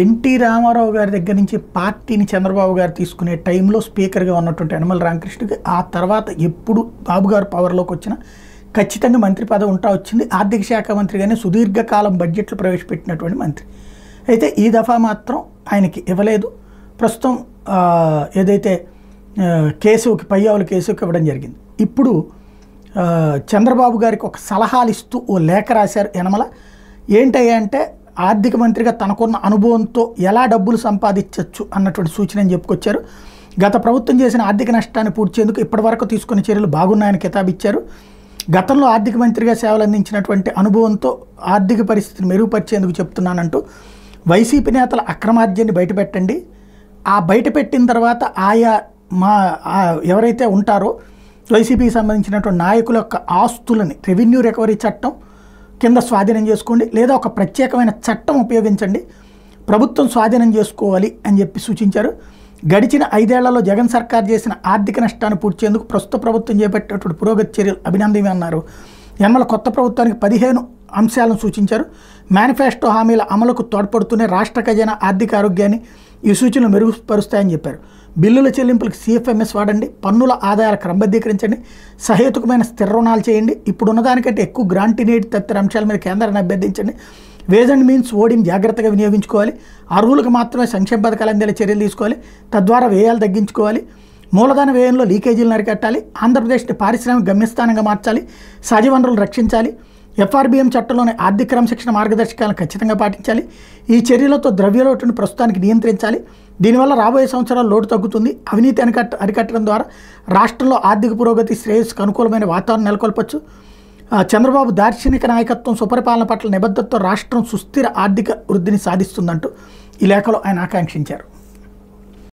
NT Ramarao గారి దగ్గర నుంచి పార్టీని చంద్రబాబు గారు తీసుకునే టైంలో స్పీకర్గా ఉన్నటువంటి యనమల రామకృష్ణకి ఆ తర్వాత ఎప్పుడు బాబు గారు పవర్లోకి వచ్చినా ఖచ్చితంగా మంత్రి పదవి ఉంటా వచ్చింది. ఆర్థిక శాఖ మంత్రిగానే సుదీర్ఘకాలం బడ్జెట్లు ప్రవేశపెట్టినటువంటి మంత్రి. అయితే ఈ దఫా మాత్రం ఆయనకి ఇవ్వలేదు. ప్రస్తుతం ఏదైతే కేసుకి పయ్యావుల కేసుకి ఇవ్వడం జరిగింది. ఇప్పుడు చంద్రబాబు గారికి ఒక సలహాలు ఇస్తూ ఓ లేఖ రాశారు యనమల. ఏంటయ్యా అంటే ఆర్థిక మంత్రిగా తనకున్న అనుభవంతో ఎలా డబ్బులు సంపాదించవచ్చు అన్నటువంటి సూచనని చెప్పుకొచ్చారు. గత ప్రభుత్వం చేసిన ఆర్థిక నష్టాన్ని పూడ్చేందుకు ఇప్పటివరకు తీసుకున్న చర్యలు బాగున్నాయని కితాబిచ్చారు. గతంలో ఆర్థిక మంత్రిగా సేవలు అందించినటువంటి అనుభవంతో ఆర్థిక పరిస్థితిని మెరుగుపరిచేందుకు చెప్తున్నానంటూ వైసీపీ నేతల అక్రమార్జాన్ని బయటపెట్టండి. ఆ బయటపెట్టిన తర్వాత ఆయా ఎవరైతే ఉంటారో వైసీపీకి సంబంధించినటువంటి నాయకుల యొక్క ఆస్తులని రెవెన్యూ రికవరీ చట్టం కింద స్వాధీనం చేసుకోండి, లేదా ఒక ప్రత్యేకమైన చట్టం ఉపయోగించండి, ప్రభుత్వం స్వాధీనం చేసుకోవాలి అని చెప్పి సూచించారు. గడిచిన 5 ఏళ్లలో జగన్ సర్కార్ చేసిన ఆర్థిక నష్టాన్ని పూడ్చేందుకు ప్రస్తుత ప్రభుత్వం చేపట్టినటువంటి పురోగతి చర్యలు అభినందనీయమని అన్నారు. యనమల కొత్త ప్రభుత్వానికి 15 అంశాలను సూచించారు. మేనిఫెస్టో హామీల అమలుకు తోడ్పడుతూనే రాష్ట్ర ఖజానా ఆర్థిక ఆరోగ్యాన్ని ఈ సూచనలు మెరుగుపరుస్తాయని చెప్పారు. బిల్లుల చెల్లింపులకు సిఎఫ్ఎంఎస్ వాడండి, పన్నుల ఆదాయాలు క్రమబద్ధీకరించండి, సహేతుకమైన స్థిర రుణాలు చేయండి, ఇప్పుడున్న దానికంటే ఎక్కువ గ్రాంటినేట్ తదితర అంశాల మీద కేంద్రాన్ని అభ్యర్థించండి, వేజ్ అండ్ మీన్స్ ఓడిని జాగ్రత్తగా వినియోగించుకోవాలి, అర్హులకు మాత్రమే సంక్షేమ పథకాలు అందేలా చర్యలు తీసుకోవాలి, తద్వారా వ్యయాలు తగ్గించుకోవాలి, మూలధన వ్యయంలో లీకేజీలను అరికట్టాలి, ఆంధ్రప్రదేశ్ని పారిశ్రామిక గమ్యస్థానంగా మార్చాలి, సహజ వనరులు రక్షించాలి, ఎఫ్ఆర్బిఎం చట్టంలోని ఆర్థిక క్రమశిక్షణ మార్గదర్శకాలను ఖచ్చితంగా పాటించాలి, ఈ చర్యలతో ద్రవ్యలోటును ప్రస్తుతానికి నియంత్రించాలి, దీనివల్ల రాబోయే సంవత్సరాలు లోటు తగ్గుతుంది, అవినీతి అరికట్టడం ద్వారా రాష్ట్రంలో ఆర్థిక పురోగతి శ్రేయస్సుకు అనుకూలమైన వాతావరణం నెలకొల్పొచ్చు, చంద్రబాబు దార్శనిక నాయకత్వం సుపరిపాలన పట్ల నిబద్ధతతో రాష్ట్రం సుస్థిర ఆర్థిక వృద్ధిని సాధిస్తుందంటూ ఈ లేఖలో ఆయన ఆకాంక్షించారు.